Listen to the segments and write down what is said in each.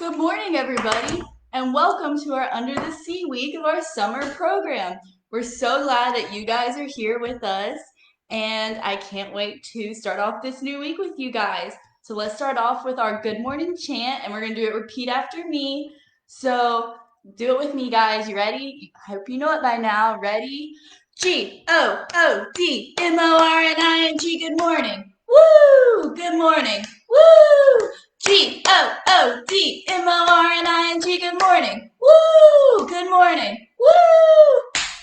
Good morning, everybody, and welcome to our Under the Sea week of our summer program. We're so glad that you guys are here with us, and I can't wait to start off this new week with you guys. So let's start off with our good morning chant, and we're going to do it repeat after me. So do it with me, guys. You ready? I hope you know it by now. Ready? G-O-O-D-M-O-R-N-I-N-G. Good morning. Woo! Good morning. Woo! G-O-O-D-M-O-R-N-I-N-G. Good morning. Woo! Good morning. Woo!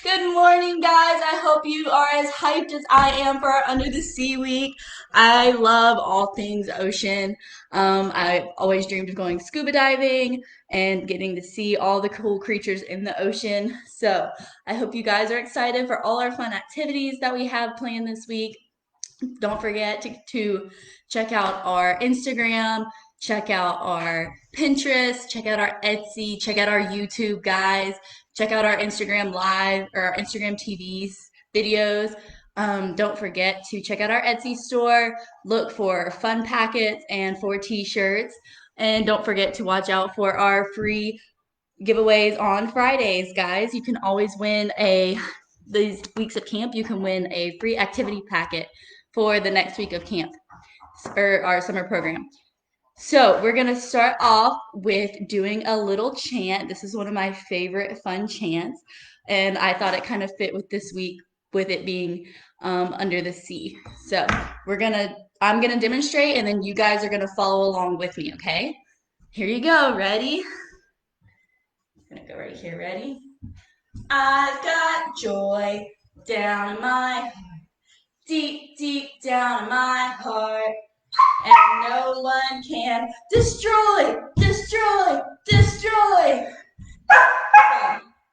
Good morning, guys. I hope you are as hyped as I am for our Under the Sea week. I love all things ocean. I've always dreamed of going scuba diving and getting to see all the cool creatures in the ocean. So I hope you guys are excited for all our fun activities that we have planned this week. Don't forget to check out our Instagram, check out our Pinterest, check out our Etsy, check out our YouTube, guys. Check out our Instagram Live or our Instagram TVs videos. Don't forget to check out our Etsy store. Look for fun packets and for t-shirts. And don't forget to watch out for our free giveaways on Fridays, guys. You can always win these weeks of camp. You can win a free activity packet for the next week of camp or our summer program. So we're gonna start off with doing a little chant. This is one of my favorite fun chants, and I thought it kind of fit with this week with it being under the sea. So I'm gonna demonstrate, and then you guys are gonna follow along with me. Okay? Here you go. Ready? I'm gonna go right here. Ready? I've got joy down in my heart, deep, deep down in my heart, and no one can destroy, destroy, destroy.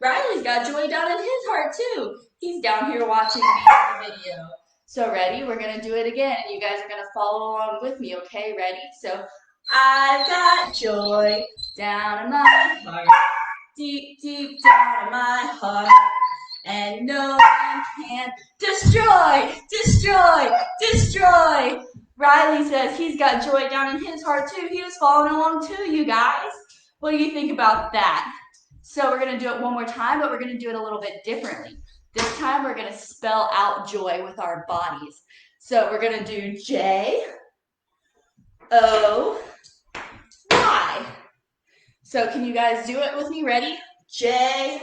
Riley's got joy down in his heart too. He's down here watching the video. So ready? We're gonna do it again. You guys are gonna follow along with me, okay? Ready? So I've got joy down in my heart, deep, deep down in my heart, and no one can destroy, destroy, destroy. Riley says he's got joy down in his heart too. He was following along too, you guys. What do you think about that? So we're going to do it one more time, but we're going to do it a little bit differently. This time we're going to spell out joy with our bodies. So we're going to do J-O-Y. So can you guys do it with me? Ready? J-O-Y.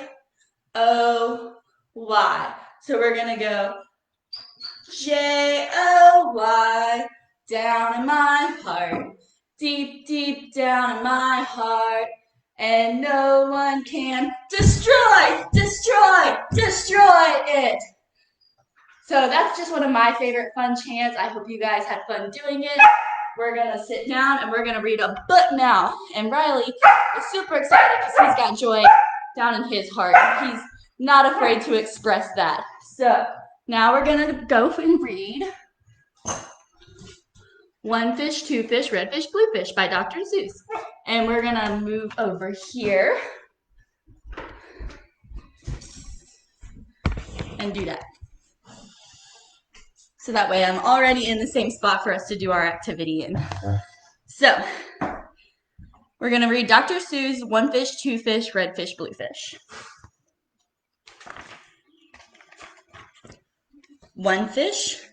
So we're going to go J-O-Y, down in my heart, deep, deep down in my heart, and no one can destroy, destroy, destroy it. So that's just one of my favorite fun chants. I hope you guys had fun doing it. We're going to sit down and we're going to read a book now. And Riley is super excited because he's got joy down in his heart. He's not afraid to express that. So now we're going to go and read One Fish, Two Fish, Red Fish, Blue Fish by Dr. Seuss. And we're going to move over here and do that. So that way I'm already in the same spot for us to do our activity in. So we're going to read Dr. Seuss' One Fish, Two Fish, Red Fish, Blue Fish. One fish,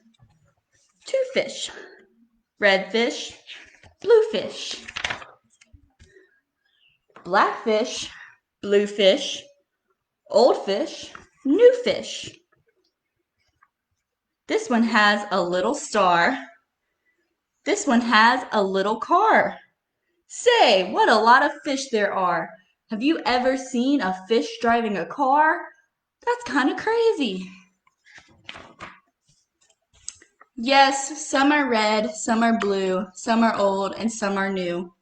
two fish, red fish, blue fish, black fish, blue fish, old fish, new fish. This one has a little star. This one has a little car. Say, what a lot of fish there are. Have you ever seen a fish driving a car? That's kind of crazy. Yes, some are red, some are blue, some are old, and some are new.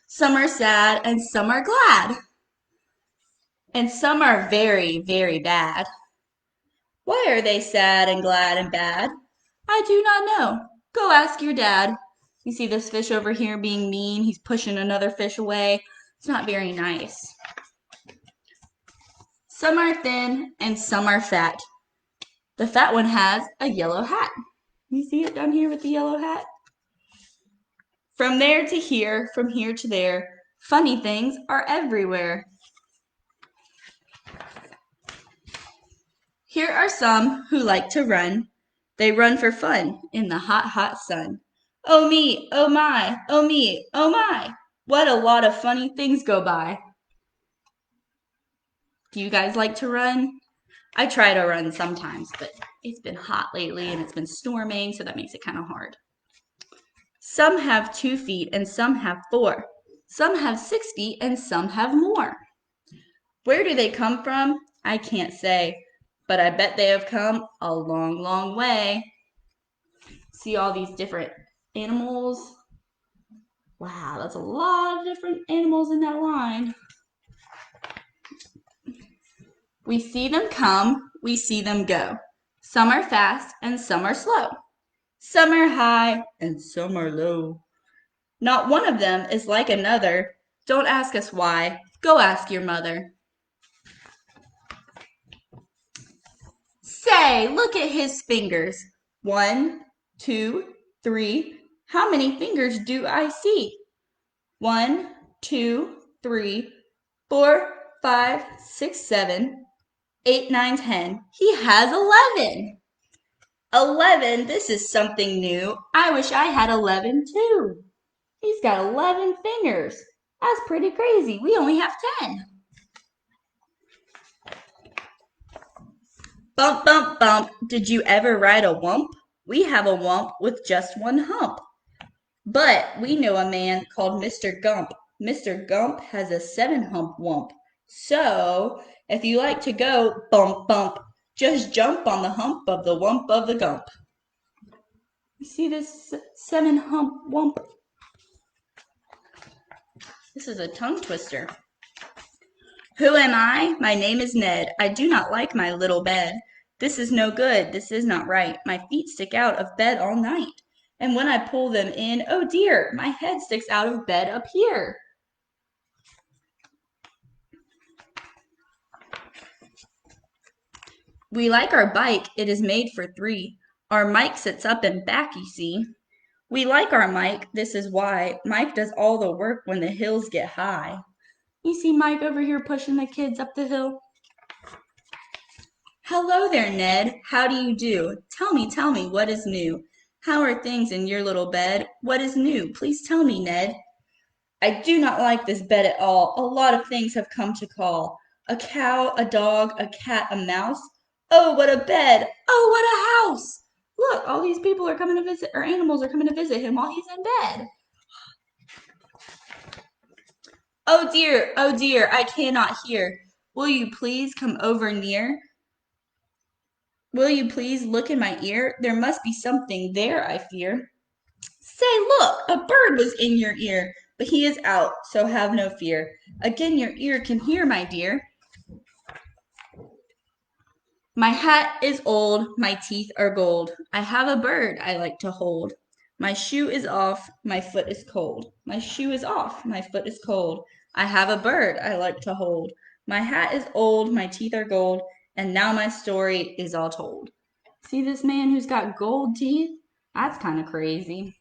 Some are sad, and some are glad. And some are very, very bad. Why are they sad and glad and bad? I do not know. Go ask your dad. You see this fish over here being mean? He's pushing another fish away. It's not very nice. Some are thin, and some are fat. The fat one has a yellow hat. You see it down here with the yellow hat? From there to here, from here to there, Funny things are everywhere. Here are some who like to run. They run for fun in the hot, hot sun. Oh me, oh my, oh me, oh my. What a lot of funny things go by. Do you guys like to run? I try to run sometimes, but it's been hot lately and it's been storming, so that makes it kind of hard. Some have 2 feet and some have 4. Some have 6 feet and some have more. Where do they come from? I can't say, but I bet they have come a long, long way. See all these different animals? Wow, that's a lot of different animals in that line. We see them come, we see them go. Some are fast and some are slow. Some are high and some are low. Not one of them is like another. Don't ask us why. Go ask your mother. Say, look at his fingers. 1, 2, 3. How many fingers do I see? 1, 2, 3, 4, 5, 6, 7, 8, 9, 10. He has 11. 11, this is something new. I wish I had 11 too. He's got 11 fingers. That's pretty crazy. We only have 10. Bump, bump, bump. Did you ever ride a wump? We have a wump with just 1 hump. But we know a man called Mr. Gump. Mr. Gump has a 7-hump wump. So, if you like to go bump, bump, just jump on the hump of the wump of the Gump. You see this 7-hump wump? This is a tongue twister. Who am I? My name is Ned. I do not like my little bed. This is no good. This is not right. My feet stick out of bed all night. And when I pull them in, oh dear, my head sticks out of bed up here. We like our bike. It is made for 3. Our Mike sits up and back, you see. We like our Mike. This is why. Mike does all the work when the hills get high. You see Mike over here pushing the kids up the hill? Hello there, Ned. How do you do? Tell me, what is new? How are things in your little bed? What is new? Please tell me, Ned. I do not like this bed at all. A lot of things have come to call. A cow, a dog, a cat, a mouse. Oh, what a bed! Oh, what a house! Look, all these people are coming to visit, or animals are coming to visit him while he's in bed. Oh dear, I cannot hear. Will you please come over near? Will you please look in my ear? There must be something there, I fear. Say, look, a bird was in your ear, but he is out, so have no fear. Again your ear can hear, my dear. My hat is old, my teeth are gold. I have a bird I like to hold. My shoe is off, my foot is cold. My shoe is off, my foot is cold. I have a bird I like to hold. My hat is old, my teeth are gold, and now my story is all told. See this man who's got gold teeth? That's kind of crazy.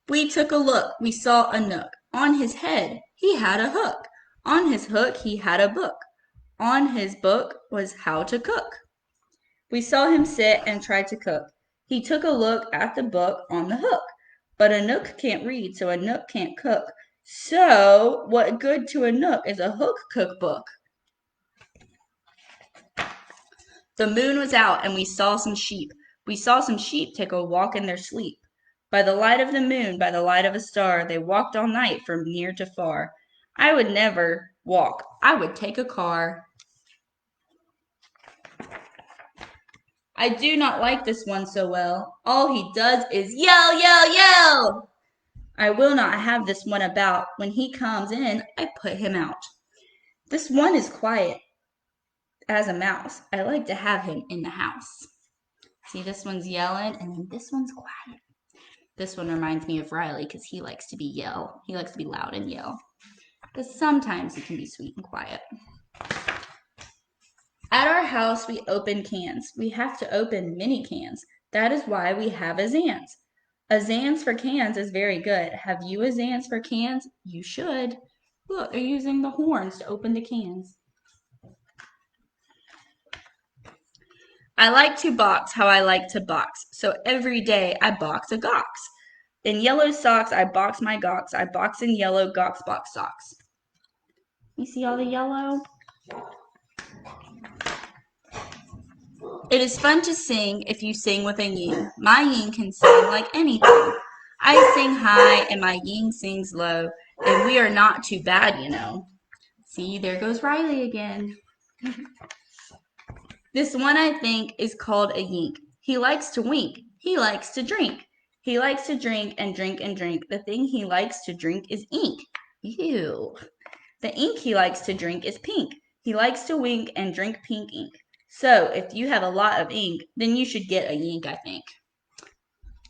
We took a look, we saw a nook. On his head he had a hook. On his hook he had a book. On his book was how to cook. We saw him sit and try to cook. He took a look at the book on the hook. But a nook can't read, so a nook can't cook. So, what good to a nook is a hook cookbook? The moon was out, and we saw some sheep. We saw some sheep take a walk in their sleep. By the light of the moon, by the light of a star, they walked all night from near to far. I would never walk. I would take a car. I do not like this one so well. All he does is yell, yell, yell. I will not have this one about. When he comes in, I put him out. This one is quiet as a mouse. I like to have him in the house. See, this one's yelling, and then this one's quiet. This one reminds me of Riley because he likes to be yell. He likes to be loud and yell. But sometimes he can be sweet and quiet. At our house, we open cans. We have to open many cans. That is why we have a Zans. A Zans for cans is very good. Have you a Zans for cans? You should. Look, they're using the horns to open the cans. I like to box how I like to box. So every day I box a gox. In yellow socks, I box my gox. I box in yellow gox box socks. You see all the yellow? It is fun to sing if you sing with a ying. My ying can sing like anything. I sing high and my ying sings low, and we are not too bad, you know. See, there goes Riley again. This one I think is called a yink. He likes to wink. He likes to drink. He likes to drink and drink and drink. The thing he likes to drink is ink. Ew. The ink he likes to drink is pink. He likes to wink and drink pink ink. So, if you have a lot of ink, then you should get a yink, I think.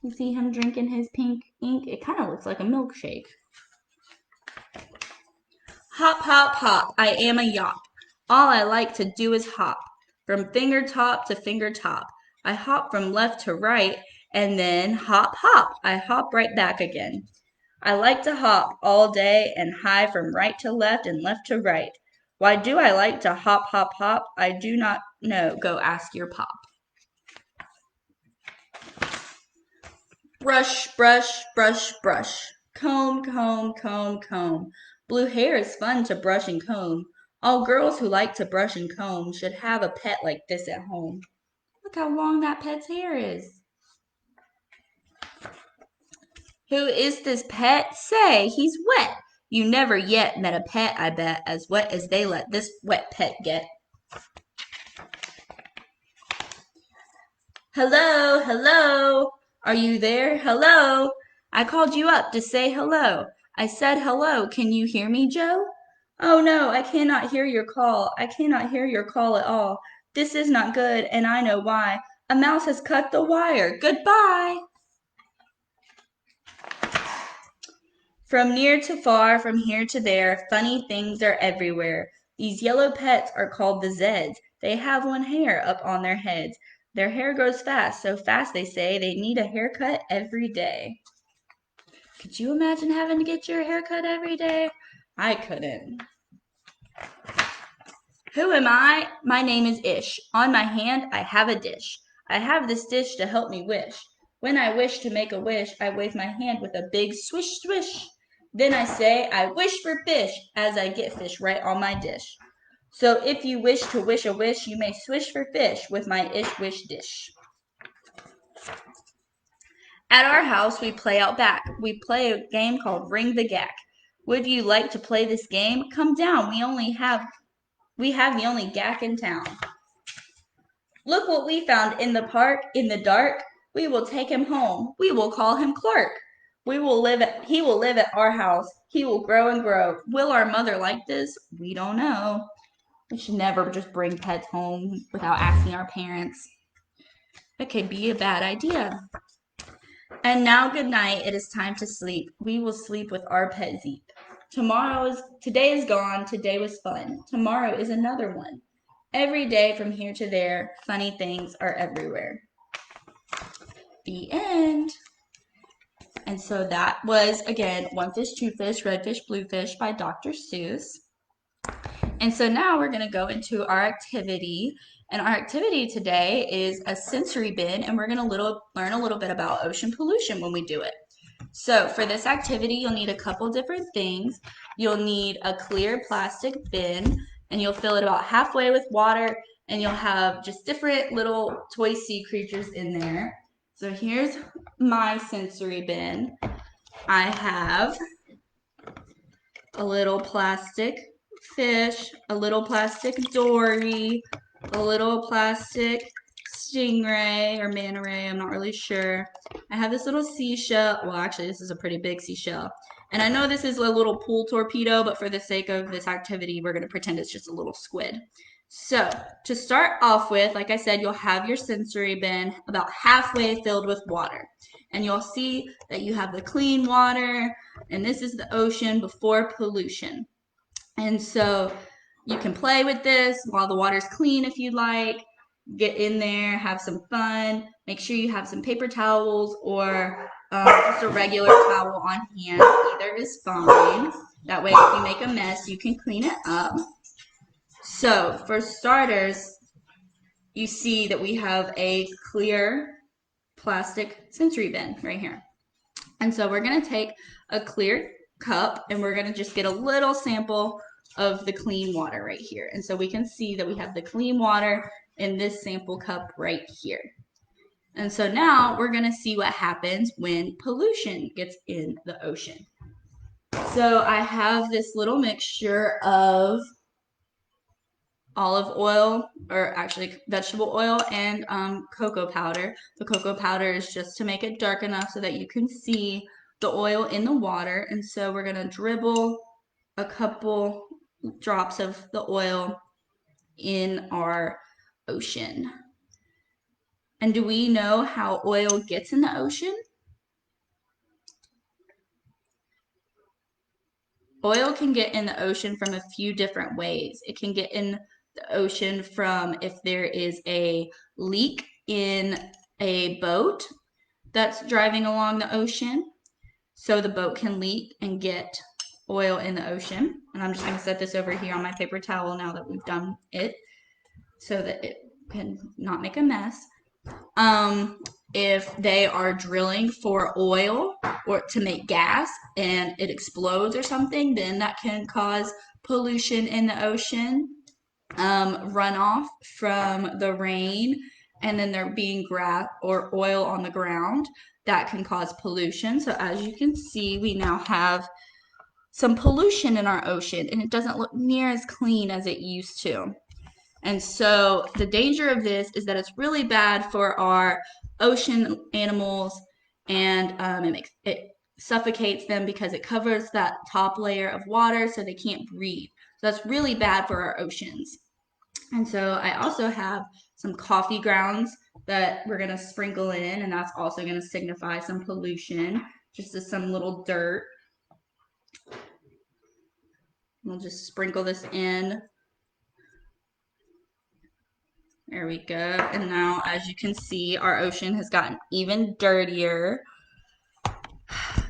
You see him drinking his pink ink? It kind of looks like a milkshake. Hop, hop, hop, I am a yop. All I like to do is hop. From finger top to finger top. I hop from left to right, and then hop, hop. I hop right back again. I like to hop all day and high from right to left and left to right. Why do I like to hop, hop, hop? I do not know. Go ask your pop. Brush, brush, brush, brush. Comb, comb, comb, comb. Blue hair is fun to brush and comb. All girls who like to brush and comb should have a pet like this at home. Look how long that pet's hair is. Who is this pet? Say, he's wet. You never yet met a pet, I bet, as wet as they let this wet pet get. Hello, hello. Are you there? Hello. I called you up to say hello. I said hello. Can you hear me, Joe? Oh no, I cannot hear your call. I cannot hear your call at all. This is not good, and I know why. A mouse has cut the wire. Goodbye. From near to far, from here to there, funny things are everywhere. These yellow pets are called the Zeds. They have one hair up on their heads. Their hair grows fast, so fast they say they need a haircut every day. Could you imagine having to get your haircut every day? I couldn't. Who am I? My name is Ish. On my hand I have a dish. I have this dish to help me wish. When I wish to make a wish, I wave my hand with a big swish swish. Then I say, I wish for fish, as I get fish right on my dish. So if you wish to wish a wish, you may swish for fish with my ish wish dish. At our house, we play out back. We play a game called Ring the Gack. Would you like to play this game? Come down. We have the only gack in town. Look what we found in the park in the dark. We will take him home. We will call him Clark. He will live at our house. He will grow and grow. Will our mother like this? We don't know. We should never just bring pets home without asking our parents. That could be a bad idea. And now good night. It is time to sleep. We will sleep with our pet Zeep. Today is gone. Today was fun. Tomorrow is another one. Every day from here to there, funny things are everywhere. The end. And so that was, again, One Fish, Two Fish, Red Fish, Blue Fish by Dr. Seuss. And so now we're going to go into our activity. And our activity today is a sensory bin, and we're going to learn a little bit about ocean pollution when we do it. So for this activity, you'll need a couple different things. You'll need a clear plastic bin, and you'll fill it about halfway with water, and you'll have just different little toy sea creatures in there. So here's my sensory bin. I have a little plastic fish, a little plastic dory, a little plastic stingray or manta ray, I'm not really sure. I have this little seashell. Well, actually, this is a pretty big seashell. And I know this is a little pool torpedo, but for the sake of this activity, we're going to pretend it's just a little squid. So, to start off with, like I said, you'll have your sensory bin about halfway filled with water. And you'll see that you have the clean water, and this is the ocean before pollution. And so you can play with this while the water's clean if you'd like. Get in there, have some fun. Make sure you have some paper towels or just a regular towel on hand, either is fine. That way if you make a mess, you can clean it up. So for starters, you see that we have a clear plastic sensory bin right here. And so we're gonna take a clear cup and we're gonna just get a little sample of the clean water right here. And so we can see that we have the clean water in this sample cup right here. And so now we're gonna see what happens when pollution gets in the ocean. So I have this little mixture of olive oil, or actually vegetable oil, and cocoa powder. The cocoa powder is just to make it dark enough so that you can see the oil in the water. And so we're gonna dribble a couple drops of the oil in our ocean. And do we know how oil gets in the ocean? Oil can get in the ocean from a few different ways. It can get in the ocean from if there is a leak in a boat that's driving along the ocean. So the boat can leak and get oil in the ocean. And I'm just going to set this over here on my paper towel now that we've done it so that it can not make a mess. If they are drilling for oil or to make gas and it explodes or something, then that can cause pollution in the ocean. Runoff from the rain, and then there being grass or oil on the ground, that can cause pollution. So as you can see, we now have some pollution in our ocean, and it doesn't look near as clean as it used to. And so the danger of this is that it's really bad for our ocean animals, and it suffocates them because it covers that top layer of water so they can't breathe. So that's really bad for our oceans. And so I also have some coffee grounds that we're going to sprinkle in, and that's also going to signify some pollution, just as some little dirt. We'll just sprinkle this in. There we go. And now, as you can see, our ocean has gotten even dirtier.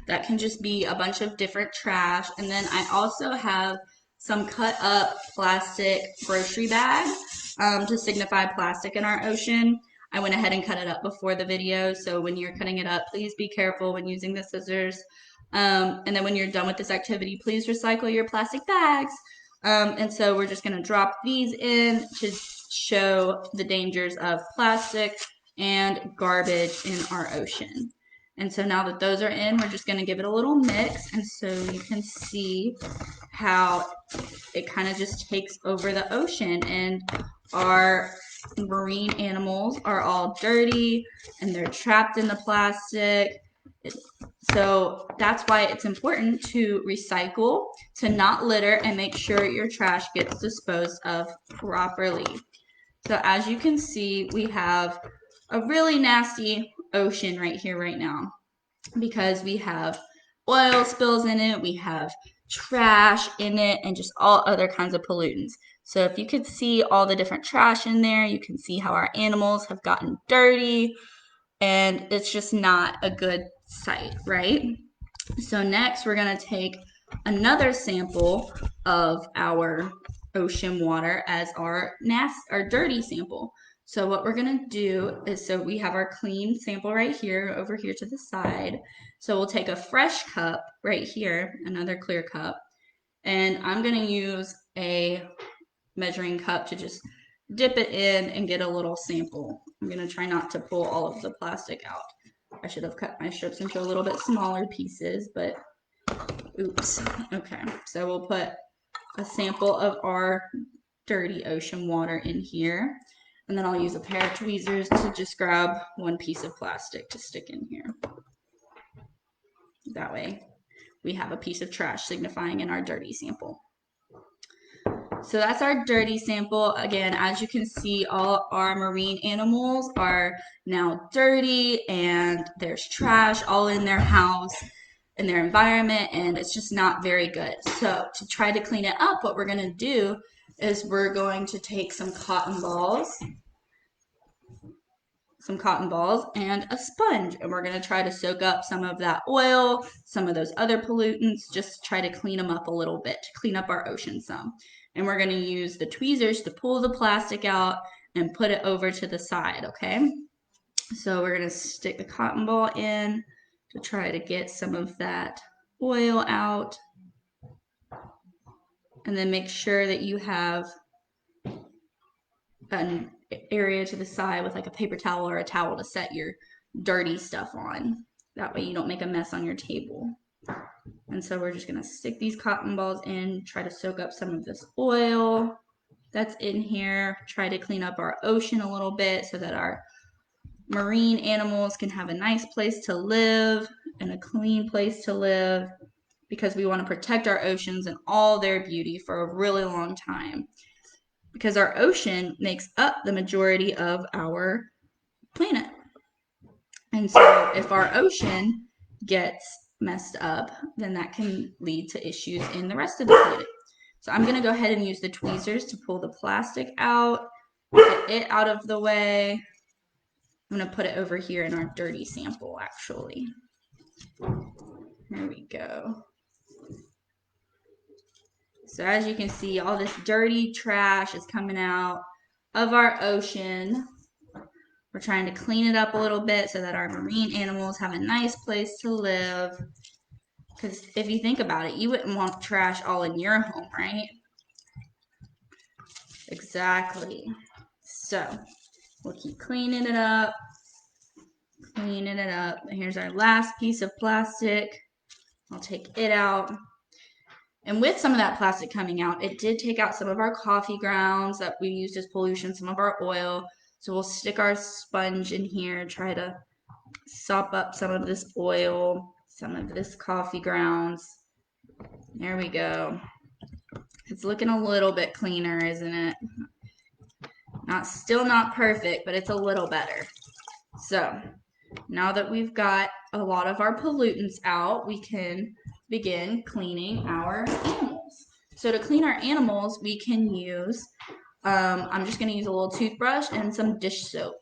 That can just be a bunch of different trash. And then I also have some cut up plastic grocery bags to signify plastic in our ocean. I went ahead and cut it up before the video, so when you're cutting it up, please be careful when using the scissors. And then when you're done with this activity, please recycle your plastic bags. And so we're just gonna drop these in to show the dangers of plastic and garbage in our ocean. And so now that those are in, we're just gonna give it a little mix. And so you can see how it kind of just takes over the ocean, and our marine animals are all dirty and they're trapped in the plastic. So that's why it's important to recycle, to not litter, and make sure your trash gets disposed of properly. So as you can see, we have a really nasty ocean right here right now because we have oil spills in it, we have trash in it, and just all other kinds of pollutants. So if you could see all the different trash in there, you can see how our animals have gotten dirty, and it's just not a good sight, right? So next we're going to take another sample of our ocean water as our dirty sample. So what we're going to do is, so we have our clean sample right here, over here to the side. So we'll take a fresh cup right here, another clear cup, and I'm going to use a measuring cup to just dip it in and get a little sample. I'm going to try not to pull all of the plastic out. I should have cut my strips into a little bit smaller pieces, but oops. Okay, so we'll put a sample of our dirty ocean water in here, and then I'll use a pair of tweezers to just grab one piece of plastic to stick in here. That way we have a piece of trash signifying in our dirty sample. So that's our dirty sample. Again, as you can see, all our marine animals are now dirty, and there's trash all in their house, in their environment, and it's just not very good. So to try to clean it up, what we're going to do is we're going to take some cotton balls, some cotton balls, and a sponge. And we're going to try to soak up some of that oil, some of those other pollutants, just try to clean them up a little bit, to clean up our ocean some. And we're going to use the tweezers to pull the plastic out and put it over to the side, okay? So we're going to stick the cotton ball in to try to get some of that oil out. And then make sure that you have an area to the side with like a paper towel or a towel to set your dirty stuff on. That way you don't make a mess on your table. And so we're just going to stick these cotton balls in, try to soak up some of this oil that's in here, try to clean up our ocean a little bit so that our marine animals can have a nice place to live and a clean place to live, because we want to protect our oceans and all their beauty for a really long time, because our ocean makes up the majority of our planet. And so if our ocean gets messed up, then that can lead to issues in the rest of the planet. So I'm going to go ahead and use the tweezers to pull the plastic out, get it out of the way. I'm going to put it over here in our dirty sample, actually. There we go. So as you can see, all this dirty trash is coming out of our ocean. We're trying to clean it up a little bit so that our marine animals have a nice place to live. Because if you think about it, you wouldn't want trash all in your home, right? Exactly. So we'll keep cleaning it up, cleaning it up. And here's our last piece of plastic. I'll take it out. And with some of that plastic coming out, it did take out some of our coffee grounds that we used as pollution, some of our oil. So we'll stick our sponge in here, try to sop up some of this oil, some of this coffee grounds. There we go. It's looking a little bit cleaner, isn't it? Still not perfect, but it's a little better. So now that we've got a lot of our pollutants out, we can begin cleaning our animals. So to clean our animals, we can use, I'm just going to use a little toothbrush and some dish soap.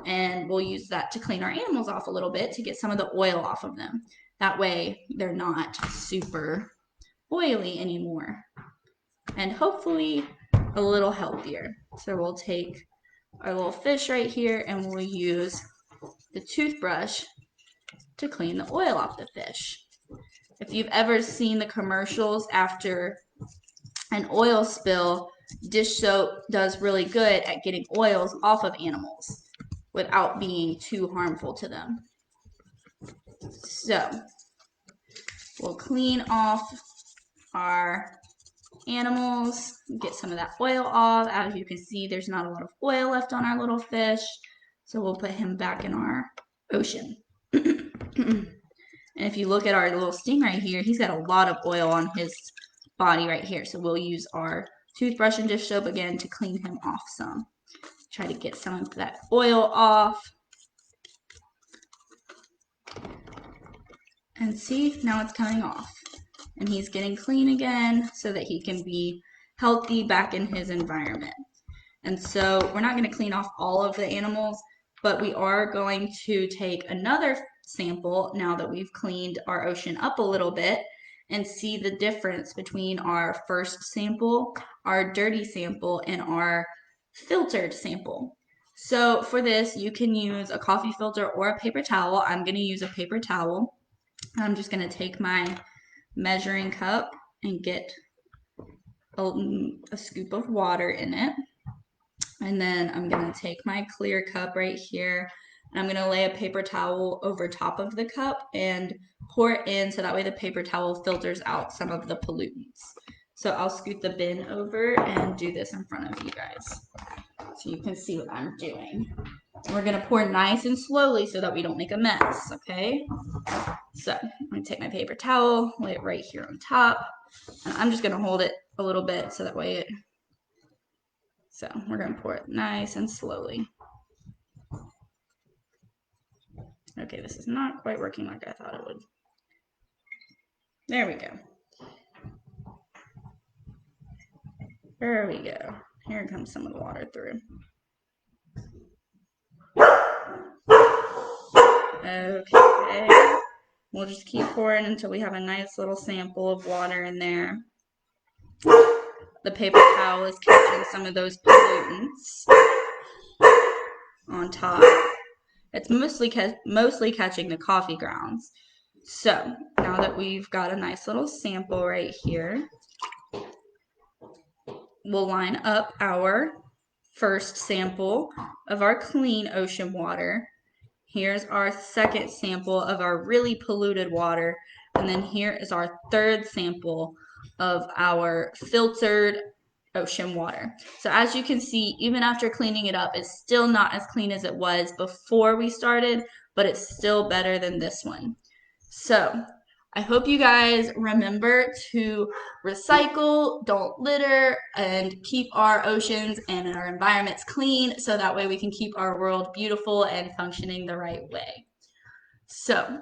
And we'll use that to clean our animals off a little bit to get some of the oil off of them. That way they're not super oily anymore. And hopefully a little healthier. So we'll take our little fish right here and we'll use the toothbrush to clean the oil off the fish. If you've ever seen the commercials after an oil spill, dish soap does really good at getting oils off of animals without being too harmful to them. So we'll clean off our animals, get some of that oil off. As you can see, there's not a lot of oil left on our little fish, so we'll put him back in our ocean. And if you look at our little stingray here, he's got a lot of oil on his body right here. So we'll use our toothbrush and dish soap again to clean him off some. Try to get some of that oil off. And see, now it's coming off. And he's getting clean again so that he can be healthy back in his environment. And so we're not going to clean off all of the animals, but we are going to take another sample now that we've cleaned our ocean up a little bit and see the difference between our first sample, our dirty sample, and our filtered sample. So for this, you can use a coffee filter or a paper towel. I'm going to use a paper towel. I'm just going to take my measuring cup and get a scoop of water in it. And then I'm going to take my clear cup right here, and I'm going to lay a paper towel over top of the cup and pour it in so that way the paper towel filters out some of the pollutants. So I'll scoot the bin over and do this in front of you guys so you can see what I'm doing. We're going to pour nice and slowly so that we don't make a mess, okay? So I'm going to take my paper towel, lay it right here on top, and I'm just going to hold it a little bit so that way so we're going to pour it nice and slowly. Okay, this is not quite working like I thought it would. There we go. There we go. Here comes some of the water through. Okay. We'll just keep pouring until we have a nice little sample of water in there. The paper towel is catching some of those pollutants on top. It's mostly catching the coffee grounds. So now that we've got a nice little sample right here, we'll line up our first sample of our clean ocean water. Here's our second sample of our really polluted water. And then here is our third sample of our filtered ocean water. So as you can see, even after cleaning it up, it's still not as clean as it was before we started, but it's still better than this one. So I hope you guys remember to recycle, don't litter, and keep our oceans and our environments clean so that way we can keep our world beautiful and functioning the right way. So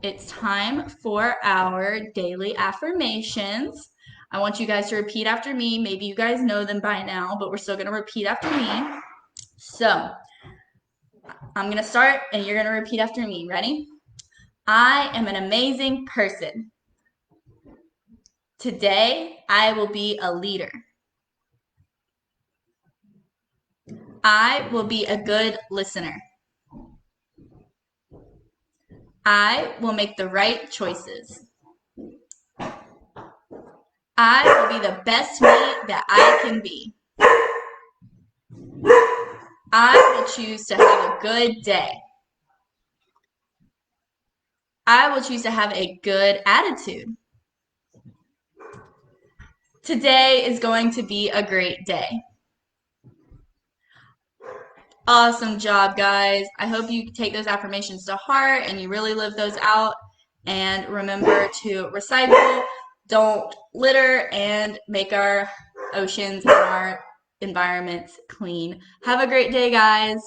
it's time for our daily affirmations. I want you guys to repeat after me. Maybe you guys know them by now, but we're still going to repeat after me. So I'm going to start and you're going to repeat after me. Ready? I am an amazing person. Today, I will be a leader. I will be a good listener. I will make the right choices. I will be the best me that I can be. I will choose to have a good day. I will choose to have a good attitude. Today is going to be a great day. Awesome job, guys. I hope you take those affirmations to heart and you really live those out. And remember to recycle, don't litter, and make our oceans and our environments clean. Have a great day, guys.